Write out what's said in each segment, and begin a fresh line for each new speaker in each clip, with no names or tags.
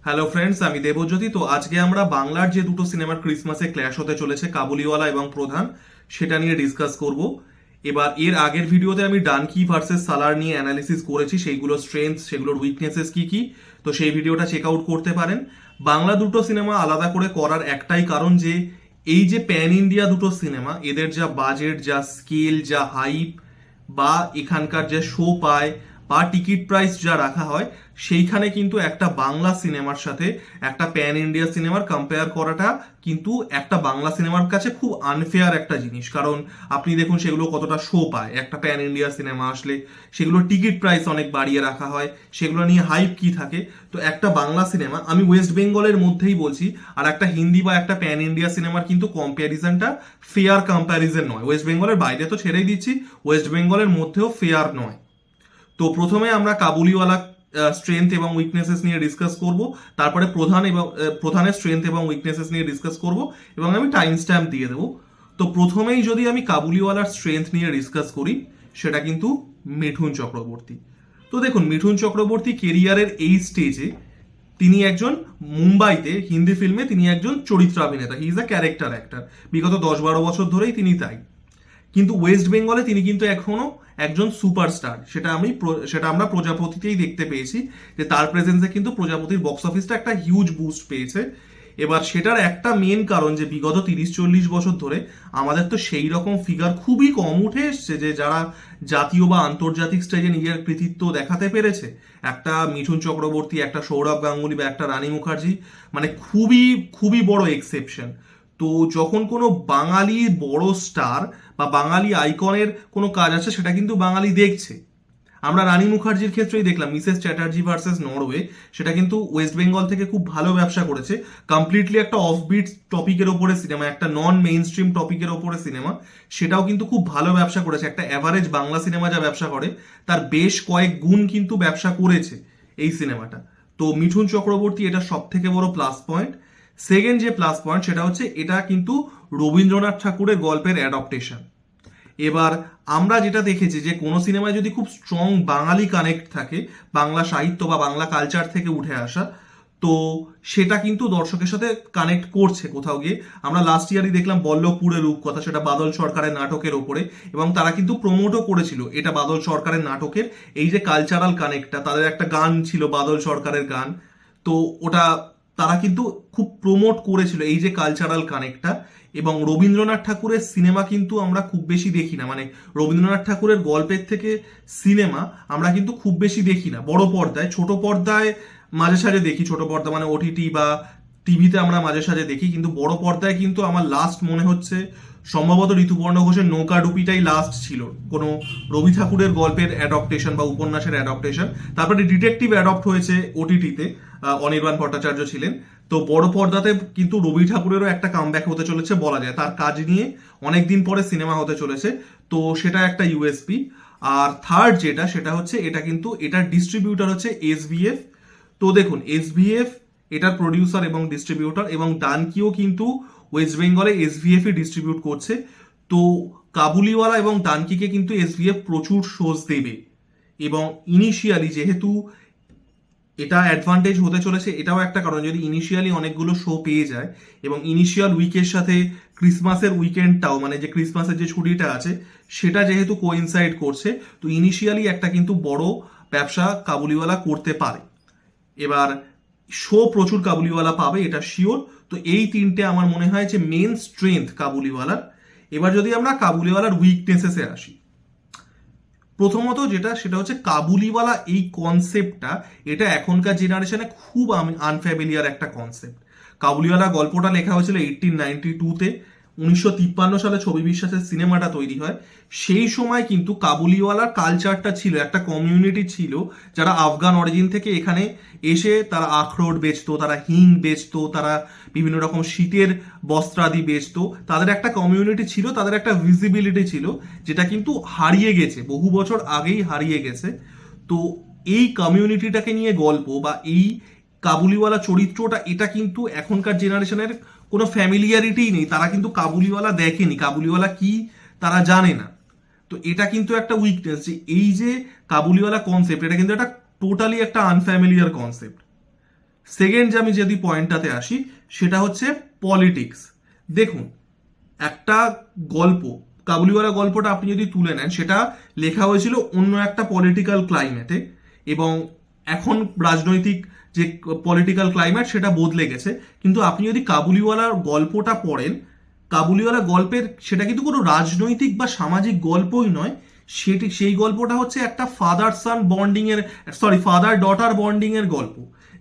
Hello friends, আমি দেবজ্যোতি। তো আজকে আমরা বাংলার যে দুটো সিনেমার ক্রিসমাসে ক্ল্যাশ হতে চলেছে, কাবুলিওয়ালা এবং প্রধান, সেটা নিয়ে ডিসকাস করব। এবার এর আগের ভিডিওতে আমি ডানকি ভার্সেস সালার নিয়ে অ্যানালিসিস করেছি, সেইগুলোর স্ট্রেংথ, সেগুলোর উইকনেসেস কি কি। তো সেই ভিডিওটা চেক আউট করতে পারেন। বাংলা দুটো সিনেমা আলাদা করে করার একটাই কারণ যে এই যে প্যান ইন্ডিয়া দুটো সিনেমা, এদের যা বাজেট, যা স্কেল, যা হাইপ, বা এখানকার যে শো পায় বা টিকিট প্রাইস যা রাখা হয়, সেইখানে কিন্তু একটা বাংলা সিনেমার সাথে একটা প্যান ইন্ডিয়া সিনেমার কম্পেয়ার করাটা কিন্তু একটা বাংলা সিনেমার কাছে খুব আনফেয়ার একটা জিনিস। কারণ আপনি দেখুন সেগুলো কতটা শো পায় একটা প্যান ইন্ডিয়া সিনেমা আসলে, সেগুলোর টিকিট প্রাইস অনেক বাড়িয়ে রাখা হয়, সেগুলো নিয়ে হাইপ কি থাকে। তো একটা বাংলা সিনেমা, আমি ওয়েস্ট বেঙ্গলের মধ্যেই বলছি, আর একটা হিন্দি বা একটা প্যান ইন্ডিয়া সিনেমার কিন্তু কম্প্যারিজনটা ফেয়ার কম্প্যারিজন নয়। ওয়েস্ট বেঙ্গলের বাইরে তো ছেড়েই দিচ্ছি, ওয়েস্ট বেঙ্গলের মধ্যেও ফেয়ার নয়। তো প্রথমে আমরা কাবুলিওয়ালা স্ট্রেংথ এবং উইকনেসেস নিয়ে ডিসকাস করব, তারপরে প্রধানের স্ট্রেংথ এবং উইকনেসেস নিয়ে ডিসকাস করব, এবং আমি টাইম স্ট্যাম্প দিয়ে দেবো। তো প্রথমেই যদি আমি কাবুলিওয়ালার স্ট্রেংথ নিয়ে ডিসকাস করি, সেটা কিন্তু মিঠুন চক্রবর্তী। তো দেখুন, মিঠুন চক্রবর্তী কেরিয়ারের এই স্টেজে তিনি একজন, মুম্বাইতে হিন্দি ফিল্মে তিনি একজন চরিত্রাভিনেতা, he is a character actor. বিগত 10-12 বছর ধরেই তিনি তাই। কিন্তু ওয়েস্ট বেঙ্গলে তিনি কিন্তু এখনো একজন সুপারস্টার। সেটা আমরা প্রজাপতিতেই দেখতে পেয়েছি, যে তার প্রেজেন্সে কিন্তু প্রজাপতির বক্স অফিসটা একটা হিউজ বুস্ট পেয়েছে। এবার সেটার একটা মেন কারণ যে বিগত 30-40 বছর ধরে আমাদের তো সেই রকম ফিগার খুবই কম উঠে এসছে যে যারা জাতীয় বা আন্তর্জাতিক স্টেজে নিজের কৃতিত্ব দেখাতে পেরেছে। একটা মিঠুন চক্রবর্তী, একটা সৌরভ গাঙ্গুলি বা একটা রানী মুখার্জি, মানে খুবই খুবই বড় এক্সেপশন। তো যখন কোনো বাঙালি বড় স্টার বা বাঙালি আইকনের কোনো কাজ আছে, সেটা কিন্তু বাঙালি দেখছে। আমরা রানী মুখার্জির ক্ষেত্রেই দেখলাম, মিসেস চ্যাটার্জি ভার্সেস নরওয়ে, সেটা কিন্তু ওয়েস্ট বেঙ্গল থেকে খুব ভালো ব্যবসা করেছে। কমপ্লিটলি একটা অফবিট টপিকের ওপরে সিনেমা, একটা নন মেইন স্ট্রিম টপিকের ওপরে সিনেমা, সেটাও কিন্তু খুব ভালো ব্যবসা করেছে। একটা অ্যাভারেজ বাংলা সিনেমা যা ব্যবসা করে, তার বেশ কয়েক গুণ কিন্তু ব্যবসা করেছে এই সিনেমাটা। তো মিঠুন চক্রবর্তী এটা সব থেকে বড় প্লাস পয়েন্ট। সেকেন্ড যে প্লাস পয়েন্ট, সেটা হচ্ছে এটা কিন্তু রবীন্দ্রনাথ ঠাকুরের গল্পের অ্যাডাপ্টেশন। এবার আমরা যেটা দেখেছি যে কোনো সিনেমায় যদি খুব স্ট্রং বাঙালি কানেক্ট থাকে, বাংলা সাহিত্য বা বাংলা কালচার থেকে উঠে আসা, তো সেটা কিন্তু দর্শকের সাথে কানেক্ট করছে কোথাও গিয়ে। আমরা লাস্ট ইয়ারই দেখলাম বল্লভপুরের রূপকথা, সেটা বাদল সরকারের নাটকের ওপরে, এবং তারা কিন্তু প্রমোটও করেছিল এটা বাদল সরকারের নাটকের এই যে কালচারাল কানেক্টটা। তাদের একটা গান ছিল বাদল সরকারের গান, তো ওটা তারা কিন্তু খুব প্রমোট করেছিল এই যে কালচারাল কানেক্টটা। এবং রবীন্দ্রনাথ ঠাকুরের সিনেমা কিন্তু আমরা খুব বেশি দেখি না, মানে রবীন্দ্রনাথ ঠাকুরের গল্পের থেকে সিনেমা আমরা কিন্তু খুব বেশি দেখি না বড় পর্দায়। ছোট পর্দায় মাঝে সাঝে দেখি, ছোট পর্দা মানে ওটিটি বা টিভিতে আমরা মাঝে সাঝে দেখি, কিন্তু বড় পর্দায় কিন্তু আমার লাস্ট মনে হচ্ছে সম্ভবত ঋতুপর্ণ ঘোষের নৌকা ডুবিটাই লাস্ট ছিল কোনো রবি ঠাকুরের গল্পের অ্যাডপ্টেশন বা উপন্যাসের অ্যাডপ্টেশন। তারপরে ডিটেকটিভ অ্যাডপ্ট হয়েছে ওটিটিতে, অনির্বাণ ভট্টাচার্য ছিলেন। তো বড় পর্দাতে কিন্তু রবি ঠাকুরেরও একটা কামব্যাক হতে চলেছে বলা যায়, তার কাজ নিয়ে অনেকদিন পরে সিনেমা হতে চলেছে। তো সেটা একটা ইউএসপি। আর থার্ড যেটা, সেটা হচ্ছে এটা কিন্তু এটার ডিস্ট্রিবিউটার হচ্ছে এসবিএফ। তো দেখুন, এসবিএফ এটার প্রডিউসার এবং ডিস্ট্রিবিউটার, এবং ডানকিও কিন্তু ওয়েস্ট বেঙ্গলে এসভিএফ ই ডিস্ট্রিবিউট করছে। তো কাবুলিওয়ালা এবং ডানকিকে কিন্তু এসভিএফ প্রচুর শোজ দেবে। এবং ইনিশিয়ালি যেহেতু এটা অ্যাডভান্টেজ হতে চলেছে, এটাও একটা কারণ, যদি ইনিশিয়ালি অনেকগুলো শো পেয়ে যায় এবং ইনিশিয়াল উইকের সাথে ক্রিসমাসের উইকেন্ডটাও, মানে যে ক্রিসমাসের যে ছুটিটা আছে সেটা যেহেতু কোইনসাইড করছে, তো ইনিশিয়ালি একটা কিন্তু বড় ব্যবসা কাবুলিওয়ালা করতে পারে। এবার শো প্রচুর কাবুলিওয়ালা পাবে, এটা শিওর। তো এই তিনটে আমার মনে হয় যে মেন স্ট্রেংথ কাবুলিওয়ালার। এবার যদি আমরা কাবুলিওয়ালার উইকনেসেসে আসি, প্রথমত যেটা, সেটা হচ্ছে কাবুলিওয়ালা এই কনসেপ্টটা, এটা এখনকার জেনারেশনে খুব আনফ্যামিলিয়ার একটা কনসেপ্ট। কাবুলিওয়ালা গল্পটা লেখা হয়েছিল 1892-তে, 1953 সালে ছবি বিশ্বাসের সিনেমাটা তৈরি হয়। সেই সময় কিন্তু কাবুলিওয়ালার কালচারটা ছিল, একটা কমিউনিটি ছিল যারা আফগান অরিজিন থেকে এখানে এসে তারা আখরোট বেচতো, তারা হিং বেচতো, তারা বিভিন্ন রকম শীতের বস্ত্রাদি বেচতো। তাদের একটা কমিউনিটি ছিল, তাদের একটা ভিজিবিলিটি ছিল, যেটা কিন্তু হারিয়ে গেছে, বহু বছর আগেই হারিয়ে গেছে। তো এই কমিউনিটিটাকে নিয়ে গল্প বা এই কাবুলিওয়ালা চরিত্রটা, এটা কিন্তু এখনকার জেনারেশনের কোনো ফ্যামিলিয়ারিটিই নেই। তারা কিন্তু কাবুলিওয়ালা দেখেনি, কাবুলিওয়ালা কি তারা জানে না। তো এটা কিন্তু একটা উইকনেস, যে এই যে কাবুলিওয়ালা কনসেপ্ট, এটা কিন্তু একটা টোটালি একটা আনফ্যামিলিয়ার কনসেপ্ট। সেকেন্ড যে আমি যদি পয়েন্টটাতে আসি সেটা হচ্ছে পলিটিক্স। দেখুন, একটা গল্প, কাবুলিওয়ালা গল্পটা আপনি যদি তুলে নেন, সেটা লেখা হয়েছিল অন্য একটা পলিটিক্যাল ক্লাইমেটে, এবং এখন রাজনৈতিক যে পলিটিক্যাল ক্লাইমেট সেটা বদলে গেছে। কিন্তু আপনি যদি কাবুলিওয়ালার গল্পটা পড়েন, কাবুলিওয়ালা গল্পের সেটা কিন্তু কোনো রাজনৈতিক বা সামাজিক গল্পই নয়, সেই গল্পটা হচ্ছে একটা ফাদার সান বন্ডিং এর, সরি, ফাদার ডটার বন্ডিং এর গল্প।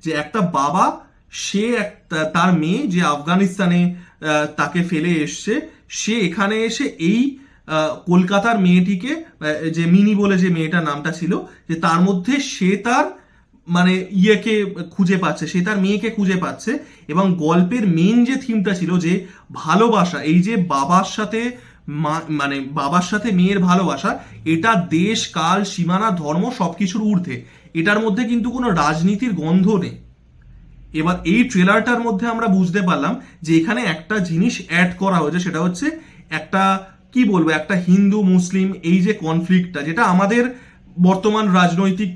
যে একটা বাবা, সে তার মেয়ে যে আফগানিস্তানে তাকে ফেলে এসছে, সে এখানে এসে এই কলকাতার মেয়েটিকে, যে মিনি বলে যে মেয়েটার নামটা ছিল, যে তার মধ্যে সে তার মানে ইয়েকে খুঁজে পাচ্ছে, সে তার মেয়েকে খুঁজে পাচ্ছে। এবং গল্পের মেন যে থিমটা ছিল যে ভালোবাসা, এই যে বাবার সাথে মানে বাবার সাথে মেয়ের ভালোবাসা, এটা দেশ কাল সীমানা ধর্ম সবকিছুর ঊর্ধ্বে, এটার মধ্যে কিন্তু কোনো রাজনীতির গন্ধ নেই। এবার এই ট্রেলারটার মধ্যে আমরা বুঝতে পারলাম যে এখানে একটা জিনিস অ্যাড করা হয়েছে, সেটা হচ্ছে একটা, কি বলবো, একটা হিন্দু মুসলিম এই যে কনফ্লিক্টটা, যেটা আমাদের বর্তমান রাজনৈতিক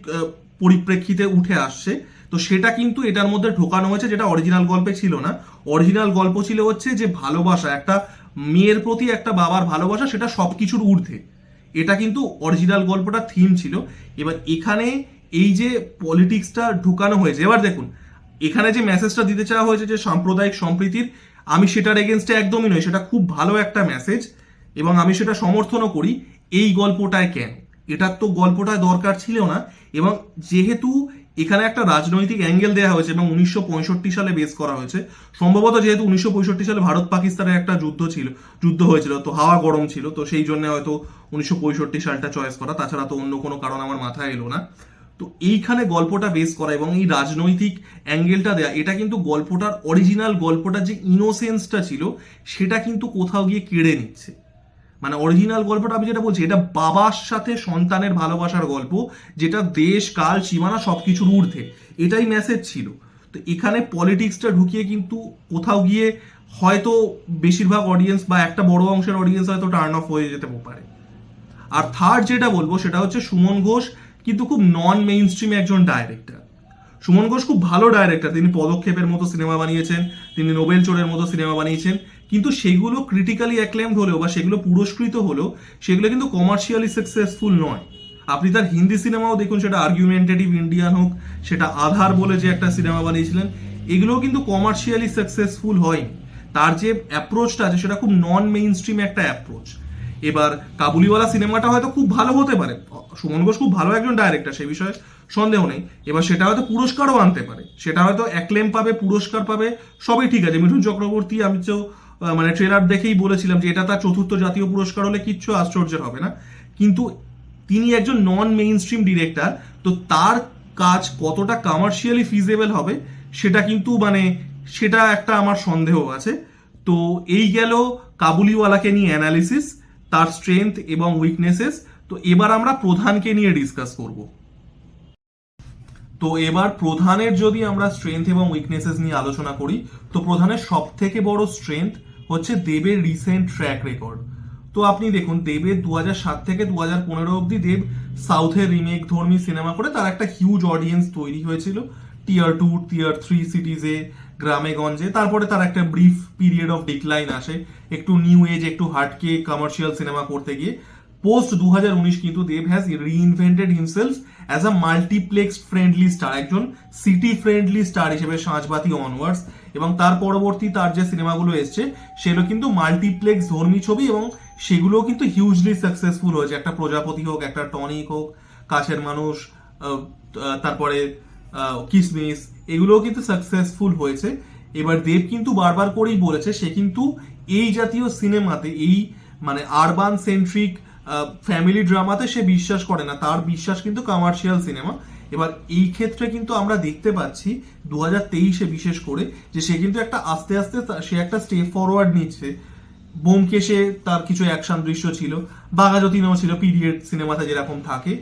পরিপ্রেক্ষিতে উঠে আসছে, তো সেটা কিন্তু এটার মধ্যে ঢোকানো হয়েছে, যেটা অরিজিনাল গল্পে ছিল না। অরিজিনাল গল্প ছিল হচ্ছে যে ভালোবাসা, একটা মেয়ের প্রতি একটা বাবার ভালোবাসা, সেটা সবকিছুর ঊর্ধ্বে। এটা কিন্তু অরিজিনাল গল্পটার থিম ছিল। এবার এখানে এই যে পলিটিক্সটা ঢুকানো হয়েছে, এবার দেখুন এখানে যে মেসেজটা দিতে চাওয়া হয়েছে যে সাম্প্রদায়িক সম্প্রীতির, আমি সেটার এগেনস্টে একদমই নয়, সেটা খুব ভালো একটা মেসেজ এবং আমি সেটা সমর্থনও করি। এই গল্পটায় কেন, এটার তো গল্পটায় দরকার ছিল না। এবং যেহেতু এখানে একটা রাজনৈতিক অ্যাঙ্গেল দেওয়া হয়েছে এবং 1965 সালে বেস করা হয়েছে, সম্ভবত যেহেতু 1965 সালে ভারত পাকিস্তানের একটা যুদ্ধ হয়েছিল, তো হাওয়া গরম ছিল, তো সেই জন্য হয়তো 1965 সালটা চয়েস করা, তাছাড়া তো অন্য কোনো কারণ আমার মাথায় এলো না। তো এইখানে গল্পটা বেস করা এবং এই রাজনৈতিক অ্যাঙ্গেলটা দেয়া, এটা কিন্তু গল্পটার অরিজিনাল গল্পটার যে ইনোসেন্সটা ছিল সেটা কিন্তু কোথাও গিয়ে কেড়ে নিচ্ছে। মানে অরিজিনাল গল্পটা আমি যেটা বলছি, এটা বাবার সাথে সন্তানের ভালোবাসার গল্প, যেটা দেশ কাল সীমানা সবকিছুর ঊর্ধ্বে, এটাই মেসেজ ছিল। তো এখানে পলিটিক্সটা ঢুকিয়ে কিন্তু কোথাও গিয়ে হয়তো বেশিরভাগ অডিয়েন্স বা একটা বড় অংশের অডিয়েন্স হয়তো টার্ন অফ হয়ে যেতে পারে। আর থার্ড যেটা বলবো সেটা হচ্ছে সুমন ঘোষ কিন্তু খুব নন মেইন স্ট্রিম একজন ডাইরেক্টর। সুমন ঘোষ খুব ভালো ডাইরেক্টর, তিনি পদক্ষেপের মতো সিনেমা বানিয়েছেন, তিনি নোবেল চোরের মতো সিনেমা বানিয়েছেন, কিন্তু সেগুলো ক্রিটিক্যালি অ্যাক্লেমড হলেও বা সেগুলো পুরস্কৃত হলেও সেগুলো কিন্তু কমার্শিয়ালি সাকসেসফুল নয়। আপনি তার হিন্দি সিনেমাও দেখুন, সেটা আর্গুমেন্টেটিভ ইন্ডিয়ান হোক, সেটা আধার বলে যে একটা সিনেমা বানিয়েছিলেন, এগুলোও কিন্তু কমার্শিয়ালি সাকসেসফুল হয়নি। তার যে অ্যাপ্রোচটা আছে সেটা খুব নন মেইন স্ট্রিম একটা অ্যাপ্রোচ। এবার কাবুলিওয়ালা সিনেমাটা হয়তো খুব ভালো হতে পারে, সুমন ঘোষ খুব ভালো একজন ডাইরেক্টর, সেই বিষয়ে সন্দেহ নেই। এবার সেটা হয়তো পুরস্কারও আনতে পারে, সেটা হয়তো অ্যাক্লেম পাবে, পুরস্কার পাবে, সবই ঠিক আছে। মিঠুন চক্রবর্তী, আমি তো মানে ট্রেলার দেখেই বলেছিলাম যে এটা তার চতুর্থ জাতীয় পুরস্কার হলে কিচ্ছু আশ্চর্যের হবে না। কিন্তু তিনি একজন নন মেইন স্ট্রিম ডিরেক্টর, তো তার কাজ কতটা কমার্শিয়ালি ফিজেবল হবে সেটা কিন্তু মানে সেটা একটা আমার সন্দেহ আছে। তো এই গেল কাবুলিওয়ালাকে নিয়ে অ্যানালিসিস, তার স্ট্রেংথ এবং উইকনেসেস। তো এবার আমরা প্রধানকে নিয়ে ডিসকাস করব। তো এবার প্রধানের যদি আমরা স্ট্রেংথ এবং উইকনেসেস নিয়ে আলোচনা করি, তো প্রধানের সব থেকে বড় স্ট্রেংথ হচ্ছে দেবের রিসেন্ট ট্র্যাক রেকর্ড। তো আপনি দেখুন, দেবের 2007 থেকে 2015 অব্দি দেব সাউথের রিমেক ধর্মী সিনেমা করে তার একটা হিউজ অডিয়েন্স তৈরি হয়েছিল, টিয়ার 2 টিয়ার 3 সিটিজে, গ্রামে গঞ্জে। তারপরে তার একটা ব্রিফ পিরিয়ড অফ ডিক্লাইন আসে, একটু নিউ এজ, একটু হার্টকে কমার্শিয়াল সিনেমা করতে গিয়ে। পোস্ট 2019 কিন্তু Dev has reinvented himself as a multiplex friendly star, একজন সিটি ফ্রেন্ডলি স্টার হিসেবে সাঁঝবাতি অনওয়ার্ডস, এবং তার পরবর্তী তার যে সিনেমাগুলো এসছে সেগুলো কিন্তু মাল্টিপ্লেক্স ধর্মী ছবি, এবং সেগুলোও কিন্তু হিউজলি সাকসেসফুল হয়েছে। একটা প্রজাপতি হোক, একটা টনিক হোক, কাছের মানুষ, তারপরে কিসমিস, এগুলোও কিন্তু সাকসেসফুল হয়েছে। এবার দেব কিন্তু বারবার করেই বলেছে সে কিন্তু এই জাতীয় সিনেমাতে, এই মানে আরবান সেন্ট্রিক ফ্যামিলি ড্রামাতে সে বিশ্বাস করে না, তার বিশ্বাস কিন্তু কমার্শিয়াল সিনেমা। এবার এই ক্ষেত্রে কিন্তু আমরা দেখতে পাচ্ছি 2023-এ বিশেষ করে যে সে কিন্তু একটা আস্তে আস্তে সে একটা স্টেপ ফরওয়ার্ড নিচ্ছে। বোমকেশে তার কিছু অ্যাকশন দৃশ্য ছিল, বাঘাযতীনেও ছিল, পিরিয়ড সিনেমাতে যেরকম থাকে।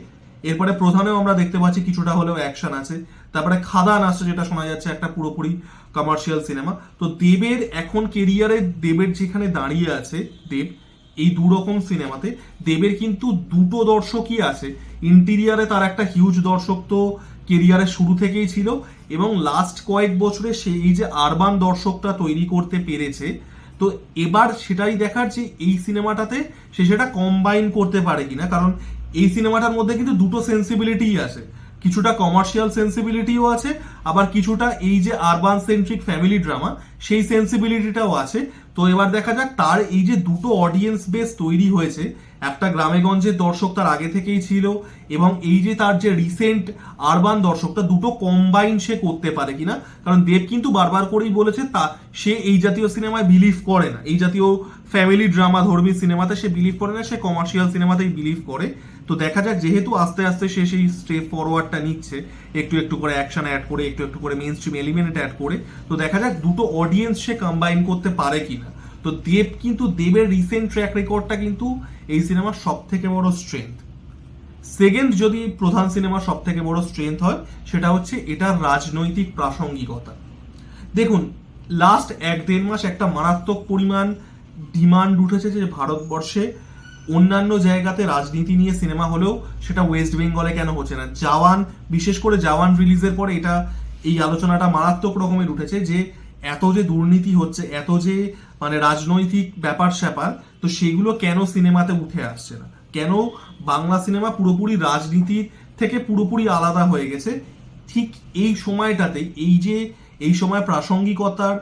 এরপরে প্রধানেও আমরা দেখতে পাচ্ছি কিছুটা হলেও অ্যাকশন আছে। তারপরে খাদান আসছে, যেটা শোনা যাচ্ছে একটা পুরোপুরি কমার্শিয়াল সিনেমা। তো দেবের এখন কেরিয়ারে, দেবের যেখানে দাঁড়িয়ে আছে দেব এই দুরকম সিনেমাতে, দেবের কিন্তু দুটো দর্শকই আছে। ইন্টিরিয়ারে তার একটা হিউজ দর্শক তো কেরিয়ারের শুরু থেকেই ছিল, এবং লাস্ট কয়েক বছরে সে এই যে আরবান দর্শকটা তৈরি করতে পেরেছে, তো এবার সেটাই দেখার যে এই সিনেমাটাতে সে সেটা কম্বাইন করতে পারে কিনা। কারণ এই সিনেমাটার মধ্যে কিন্তু দুটো সেন্সিবিলিটিই আছে, কিছুটা কমার্শিয়াল সেন্সিবিলিটিও আছে, আবার কিছুটা এই যে আরবান সেন্ট্রিক ফ্যামিলি ড্রামা সেই সেন্সিবিলিটিটাও আছে। তো এবার দেখা যাক তার এই যে দুটো অডিয়েন্স বেস তৈরি হয়েছে, একটা গ্রামেগঞ্জের দর্শক তার আগে থেকেই ছিল, এবং এই যে তার যে রিসেন্ট আরবান দর্শকটা, দুটো কম্বাইন সে করতে পারে কিনা। কারণ দেব কিন্তু বারবার করেই বলেছে তা সে এই জাতীয় সিনেমায় বিলিভ করে না, এই জাতীয় ফ্যামিলি ড্রামা ধর্মী সিনেমাতে সে বিলিভ করে না, সে কমার্শিয়াল সিনেমাতেই বিলিভ করে। তো দেখা যাক, যেহেতু আস্তে আস্তে সে সেই স্টেপ ফরওয়ার্ডটা নিচ্ছে, একটু একটু করে অ্যাকশন অ্যাড করে, একটু একটু করে মেইন স্ট্রিম এলিমেন্ট অ্যাড করে, তো দেখা যাক দুটো অডিয়েন্স সে কম্বাইন করতে পারে কিনা। তো দেবের রিসেন্ট ট্র্যাক রেকর্ডটা কিন্তু এই সিনেমার সব থেকে বড় স্ট্রেংথ। সেকেন্ড যদি প্রধান সিনেমার সব থেকে বড় স্ট্রেংথ হয়, সেটা হচ্ছে এটার রাজনৈতিক প্রাসঙ্গিকতা। দেখুন, লাস্ট 1-1.5 মাস একটা মারাত্মক পরিমাণ ডিমান্ড উঠেছে যে ভারতবর্ষে অন্যান্য জায়গাতে রাজনীতি নিয়ে সিনেমা হলেও সেটা ওয়েস্ট বেঙ্গলে কেন হচ্ছে না। জওয়ান, বিশেষ করে জওয়ান রিলিজের পরে এই আলোচনাটা মারাত্মক রকমের উঠেছে যে এত যে দুর্নীতি হচ্ছে, এত যে মানে রাজনৈতিক ব্যাপার স্যাপার, তো সেগুলো কেন সিনেমাতে উঠে আসছে না, কেন বাংলা সিনেমা পুরোপুরি রাজনীতির থেকে পুরোপুরি আলাদা হয়ে গেছে। ঠিক এই সময়টাতে এই সময় প্রাসঙ্গিকতার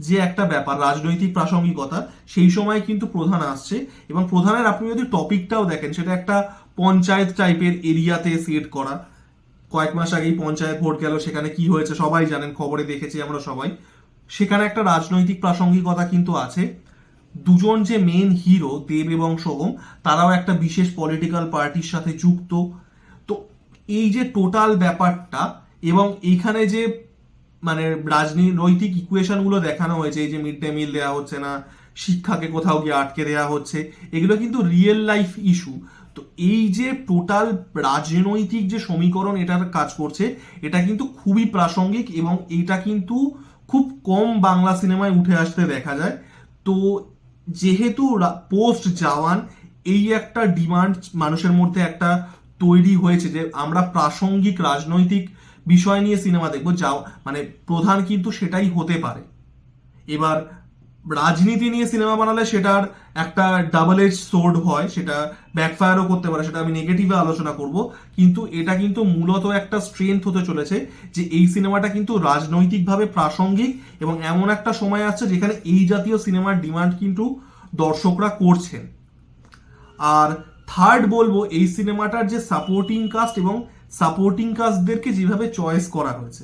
যে একটা ব্যাপার, রাজনৈতিক প্রাসঙ্গিকতা, সেই সময় কিন্তু প্রধান আসছে। এবং প্রধানের আপনি যদি টপিকটাও দেখেন, সেটা একটা পঞ্চায়েত টাইপের এরিয়াতে সেট করা। কয়েক মাস আগেই পঞ্চায়েত ভোট গেল, সেখানে কি হয়েছে সবাই জানেন, খবরে দেখেছি আমরা সবাই। সেখানে একটা রাজনৈতিক প্রাসঙ্গিকতা কিন্তু আছে। দুজন যে মেন হিরো দেব এবং সোহম, তারাও একটা বিশেষ পলিটিক্যাল পার্টির সাথে যুক্ত। তো এই যে টোটাল ব্যাপারটা, এবং এইখানে যে মানে রাজনৈতিক ইকুয়েশন গুলো দেখানো হয়েছে, এই যে মিড ডে মিল দেওয়া হচ্ছে না, শিক্ষাকে কোথাও গিয়ে আটকে দেওয়া হচ্ছে, এগুলো কিন্তু রিয়েল লাইফ ইস্যু। তো এই যে টোটাল রাজনৈতিক যে সমীকরণ এটার কাজ করছে, এটা কিন্তু খুবই প্রাসঙ্গিক, এবং এটা কিন্তু খুব কম বাংলা সিনেমায় উঠে আসতে দেখা যায়। তো যেহেতু পোস্ট জওয়ান এই একটা ডিমান্ড মানুষের মধ্যে একটা তৈরি হয়েছে যে আমরা প্রাসঙ্গিক রাজনৈতিক বিষয় নিয়ে সিনেমা দেখবো, মানে প্রধান কিন্তু সেটাই হতে পারে। এবার রাজনীতি নিয়ে সিনেমা বানালে সেটার একটা ডাবল এজ সোর্ড হয়, সেটা ব্যাকফায়ারও করতে পারে, সেটা আমি নেগেটিভে আলোচনা করব। কিন্তু এটা কিন্তু মূলত একটা স্ট্রেংথ হতে চলেছে যে এই সিনেমাটা কিন্তু রাজনৈতিকভাবে প্রাসঙ্গিক, এবং এমন একটা সময় আসছে যেখানে এই জাতীয় সিনেমার ডিমান্ড কিন্তু দর্শকরা করছেন। আর থার্ড বলবো, এই সিনেমাটার যে সাপোর্টিং কাস্ট এবং সাপোর্টিং কাস্টদেরকে যেভাবে চয়েস করা হয়েছে।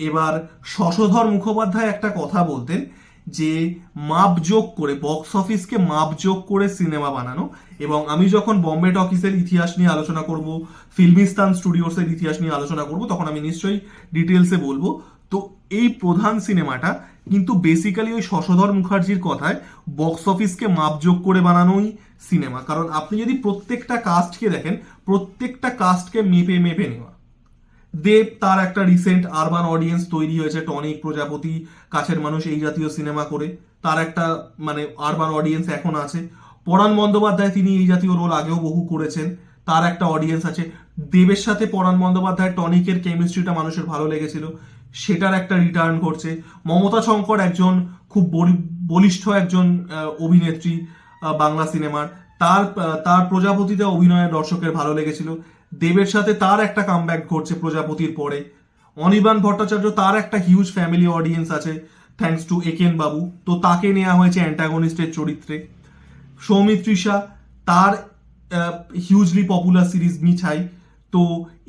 এবার শশধর মুখোপাধ্যায় একটা কথা বলতেন যে মাপজোক করে, বক্স অফিসকে মাপজোক করে সিনেমা বানানো। এবং আমি যখন বম্বে টকিসের ইতিহাস নিয়ে আলোচনা করব, ফিল্মিস্তান স্টুডিওসের ইতিহাস নিয়ে আলোচনা করব, তখন আমি নিশ্চয়ই ডিটেলসে বলবো। তো এই প্রধান সিনেমাটা কিন্তু বেসিক্যালি ওই শশধর মুখার্জির কথায় বক্স অফিসকে মাপজোক করে বানানোই সিনেমা। কারণ আপনি যদি প্রত্যেকটা কাস্টকে দেখেন, প্রত্যেকটা কাস্টকে মেপে মেপে নেওয়া। দেব, তার একটা রিসেন্ট আরবান অডিয়েন্স তৈরি হয়েছে, টনিক, প্রজাপতি, কাছের মানুষ, এই জাতীয় সিনেমা করে তার একটা মানে আরবান অডিয়েন্স এখন আছে। পরাণ বন্দ্যোপাধ্যায়, তিনি এই জাতীয় রোল আগেও বহু করেছেন, তার একটা অডিয়েন্স আছে। দেবের সাথে পরাণ বন্দ্যোপাধ্যায় টনিকের কেমিস্ট্রিটা মানুষের ভালো লেগেছিল, সেটার একটা রিটার্ন ঘটছে। মমতা শঙ্কর একজন খুব বলিষ্ঠ একজন অভিনেত্রী বাংলা সিনেমার, তার প্রজাপতিতে অভিনয়ের দর্শকের ভালো লেগেছিল। দেবের সাথে তার একটা কামব্যাক ঘটছে প্রজাপতির পরে। অনির্বাণ ভট্টাচার্য, তার একটা হিউজ ফ্যামিলি অডিয়েন্স আছে থ্যাঙ্কস টু একেন বাবু, তো তাকে নেওয়া হয়েছে অ্যান্টাগনিস্টের চরিত্রে। সৌমিত্রিষা, তার হিউজলি পপুলার সিরিজ মিঠাই। তো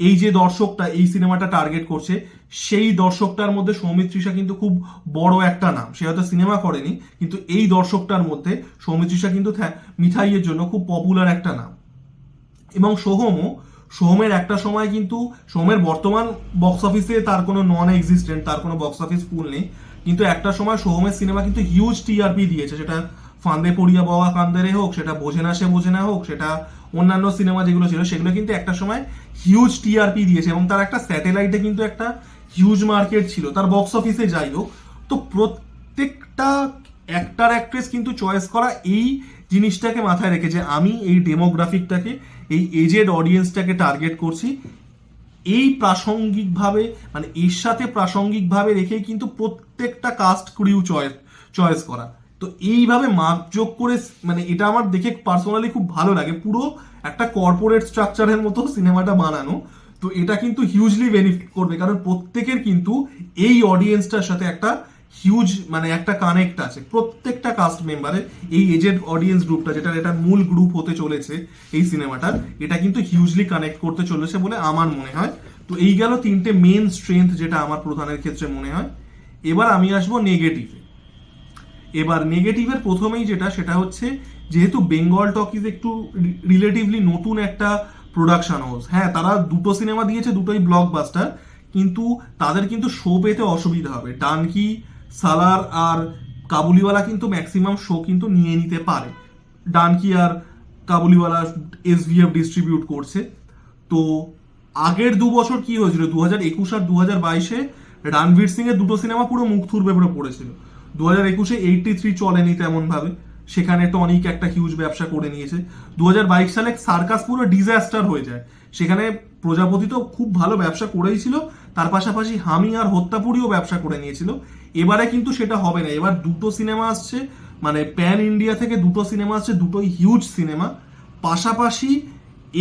এই যে দর্শকটা এই সিনেমাটা টার্গেট করছে, সেই দর্শকটার মধ্যে সৌমিত্রিষা কিন্তু খুব বড় একটা নাম। সে হয়তো সিনেমা করেনি, কিন্তু এই দর্শকটার মধ্যে সৌমিত্রিষা কিন্তু মিঠাইয়ের জন্য খুব পপুলার একটা নাম। এবং সোহমের একটা সময় কিন্তু, সোহমের বর্তমান বক্স অফিসে তার কোনো নন এক্সিস্টেন্ট, তার কোনো বক্স অফিস পুল নেই, কিন্তু একটা সময় সোহমের সিনেমা কিন্তু হিউজ টিআরপি দিয়েছে। সেটা ফান্দে পড়িয়া বাবা কান্দেরে হোক, সেটা বোঝে না সে বোঝে না হোক, সেটা অন্যান্য সিনেমা যেগুলো ছিল, সেগুলো কিন্তু একটা সময় হিউজ টিআরপি দিয়েছে, এবং তার একটা স্যাটেলাইটে কিন্তু একটা হিউজ মার্কেট ছিল, তার বক্স অফিসে যাই হোক। তো প্রত্যেকটা অ্যাক্টর অ্যাক্ট্রেস কিন্তু চয়েস করা এই জিনিসটাকে মাথায় রেখে যে আমি এই ডেমোগ্রাফিকটাকে, এই এজেড অডিয়েন্সটাকে টার্গেট করছি, এই প্রাসঙ্গিকভাবে মানে এর সাথে প্রাসঙ্গিকভাবে রেখেই কিন্তু প্রত্যেকটা কাস্ট ক্রিউ চয়েস করা। তো এইভাবে মাপযোগ করে মানে এটা আমার দেখে পার্সোনালি খুব ভালো লাগে, পুরো একটা কর্পোরেট স্ট্রাকচারের মতো সিনেমাটা বানানো। তো এটা কিন্তু হিউজলি বেনিফিট করবে, কারণ প্রত্যেকের কিন্তু এই অডিয়েন্সটার সাথে একটা হিউজ মানে একটা কানেক্ট আছে প্রত্যেকটা কাস্ট মেম্বারের। এই এজেড অডিয়েন্স গ্রুপটা যেটা এটার মূল গ্রুপ হতে চলেছে এই সিনেমাটার, এটা কিন্তু হিউজলি কানেক্ট করতে চলেছে বলে আমার মনে হয়। তো এই গেল তিনটে মেন স্ট্রেংথ যেটা আমার প্রধানের ক্ষেত্রে মনে হয়। এবার আমি আসবো নেগেটিভে। এবার নেগেটিভের প্রথমেই যেটা সেটা হচ্ছে, যেহেতু বেঙ্গল টকিজ একটু রিলেটিভলি নতুন একটা প্রোডাকশন হাউস, হ্যাঁ তারা দুটো সিনেমা দিয়েছে, দুটোই ব্লকবাস্টার, কিন্তু তাদের কিন্তু শো পেতে অসুবিধা হবে। ডানকি, সালার আর কাবুলিওয়ালা কিন্তু ম্যাক্সিমাম শো কিন্তু নিয়ে নিতে পারে। ডানকি আর কাবুলিওয়ালা এসভিএফ ডিস্ট্রিবিউট করছে। তো আগের 2 বছর কি হয়েছিল, 2021 আর 2022-এ রণবীর সিং এর দুটো সিনেমা পুরো মুখ থুবড়ে পড়েছিল। 2021-এ 83 চলেনি তেমন ভাবে, সেখানে টনিক একটা হিউজ ব্যবসা করে নিয়েছে। 2022 সালে সার্কাস পুরো ডিজাস্টার হয়ে যায়, সেখানে প্রজাপতি তো খুব ভালো ব্যবসা করেই ছিল, তার পাশাপাশি হামি আর হত্যাপুরিও ব্যবসা করে নিয়েছিল। এবারে কিন্তু সেটা হবে না, এবার দুটো সিনেমা আসছে, মানে প্যান ইন্ডিয়া থেকে দুটো সিনেমা আসছে, দুটোই হিউজ সিনেমা। পাশাপাশি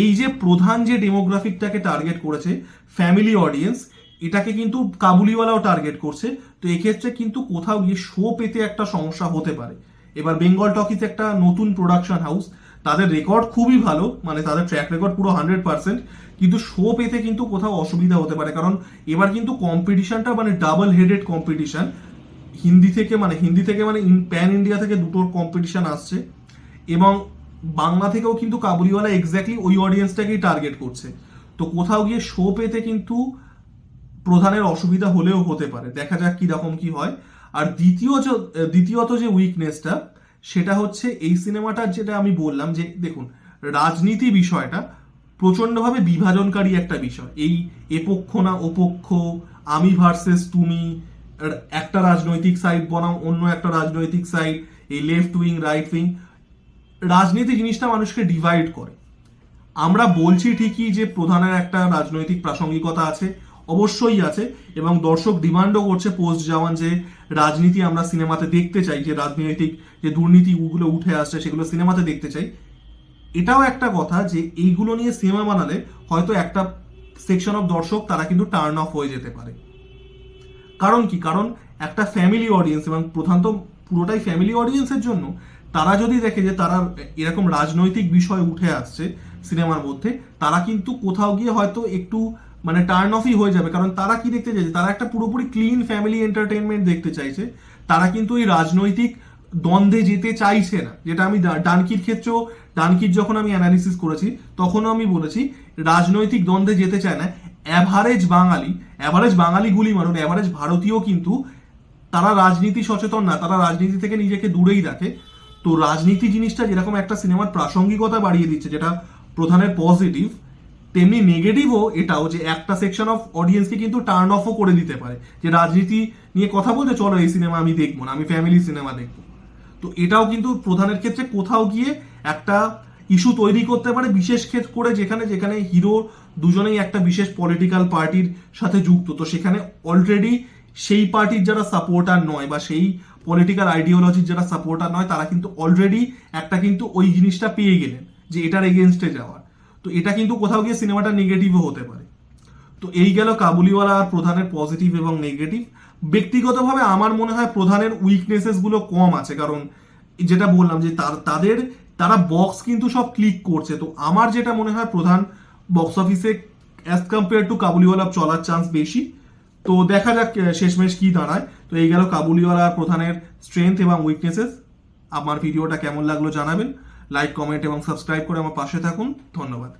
এই যে প্রধান যে ডেমোগ্রাফিকটাকে টার্গেট করেছে ফ্যামিলি অডিয়েন্স, এটাকে কিন্তু কাবুলিওয়ালাও টার্গেট করছে। তো এক্ষেত্রে কিন্তু কোথাও গিয়ে শো পেতে একটা সমস্যা হতে পারে। এবার বেঙ্গল টকিজ একটা নতুন প্রোডাকশন হাউস, তাদের রেকর্ড খুবই ভালো, মানে তাদের ট্র্যাক রেকর্ড পুরো 100%, কিন্তু শো পেতে কিন্তু কোথাও অসুবিধা হতে পারে, কারণ এবার কিন্তু কম্পিটিশনটা মানে ডাবল হেডেড কম্পিটিশন। হিন্দি থেকে মানে প্যান ইন্ডিয়া থেকে দুটোর কম্পিটিশন আসছে, এবং বাংলা থেকেও কিন্তু কাবুলিওয়ালা এক্স্যাক্টলি ওই অডিয়েন্সটাকেই টার্গেট করছে। তো কোথাও গিয়ে শো পেতে কিন্তু প্রধানের অসুবিধা হলেও হতে পারে, দেখা যাক কিরকম কি হয়। আর দ্বিতীয়ত যে উইকনেসটা সেটা হচ্ছে এই সিনেমাটার, যেটা আমি বললাম যে দেখুন রাজনীতি বিষয়টা প্রচন্ডভাবে বিভাজনকারী একটা বিষয়। এই এপক্ষ না ওপক্ষ, আমি ভার্সেস তুমি, একটা রাজনৈতিক সাইড বনাম অন্য একটা রাজনৈতিক সাইড, এই লেফট উইং রাইট উইং, রাজনীতি জিনিসটা মানুষকে ডিভাইড করে। আমরা বলছি ঠিকই যে প্রধানের একটা রাজনৈতিক প্রাসঙ্গিকতা আছে, অবশ্যই আছে, এবং দর্শক ডিমান্ডও করছে পোস্ট জওয়ান যে রাজনীতি আমরা সিনেমাতে দেখতে চাই, যে রাজনৈতিক যে দুর্নীতিগুলো উঠে আসছে সেগুলো সিনেমাতে দেখতে চাই। এটাও একটা কথা যে এইগুলো নিয়ে সিনেমা বানালে হয়তো একটা সেকশন অফ দর্শক তারা কিন্তু টার্ন অফ হয়ে যেতে পারে। কারণ কি, কারণ একটা ফ্যামিলি অডিয়েন্স, এবং প্রধান তো পুরোটাই ফ্যামিলি অডিয়েন্সের জন্য, তারা যদি দেখে যে তারা এরকম রাজনৈতিক বিষয় উঠে আসছে সিনেমার মধ্যে, তারা কিন্তু কোথাও গিয়ে হয়তো একটু মানে টার্ন অফই হয়ে যাবে। কারণ তারা কি দেখতে চাইছে, তারা একটা পুরোপুরি ক্লিন ফ্যামিলি এন্টারটেনমেন্ট দেখতে চাইছে, তারা কিন্তু এই রাজনৈতিক দ্বন্দ্বে যেতে চাইছে না। যেটা আমি ডানকির ক্ষেত্রেও, ডানকির যখন আমি অ্যানালিসিস করেছি তখনও আমি বলেছি রাজনৈতিক দ্বন্দ্বে যেতে চায় না। অ্যাভারেজ বাঙালিগুলি মানুষ, অ্যাভারেজ ভারতীয় কিন্তু তারা রাজনীতি সচেতন না, তারা রাজনীতি থেকে নিজেকে দূরেই রাখে। তো রাজনীতি জিনিসটা যেরকম একটা সিনেমার প্রাসঙ্গিকতা বাড়িয়ে দিচ্ছে, যেটা প্রধানের পজিটিভ, তেমনি নেগেটিভও এটাও, যে একটা সেকশন অফ অডিয়েন্সকে কিন্তু টার্ন অফও করে দিতে পারে, যে রাজনীতি নিয়ে কথা বলতে চলো এই সিনেমা আমি দেখবো না, আমি ফ্যামিলি সিনেমা দেখবো। তো এটাও কিন্তু প্রধানের ক্ষেত্রে কোথাও গিয়ে একটা ইস্যু তৈরি করতে পারে, বিশেষ ক্ষেত্রে করে যেখানে হিরো দুজনেই একটা বিশেষ পলিটিক্যাল পার্টির সাথে যুক্ত। তো সেখানে অলরেডি সেই পার্টির যারা সাপোর্টার নয় বা সেই পলিটিক্যাল আইডিওলজির যারা সাপোর্টার নয়, তারা কিন্তু অলরেডি একটা কিন্তু ওই জিনিসটা পেয়ে গেলেন যে এটার এগেনস্টে যাওয়ার। তো এটা কিন্তু কোথাও গিয়ে সিনেমাটা নেগেটিভও হতে পারে। তো এই গেল কাবুলিওয়ালা আর প্রধানের পজিটিভ এবং নেগেটিভ। ব্যক্তিগতভাবে আমার মনে হয় প্রধানের উইকনেসেস গুলো কম আছে, কারণ যেটা বললাম যে তারা বক্স কিন্তু সব ক্লিক করছে। তো আমার যেটা মনে হয় প্রধান বক্স অফিসে অ্যাজ কম্পেয়ার টু কাবুলিওয়ালা চলার চান্স বেশি। তো দেখা যাক শেষমেশ কি দাঁড়ায়। তো এই গেল কাবুলিওয়ালা আর প্রধানের স্ট্রেংথ এবং উইকনেসেস। আমার ভিডিওটা কেমন লাগলো জানাবেন, লাইক কমেন্ট এবং সাবস্ক্রাইব করে আমার পাশে থাকুন। ধন্যবাদ।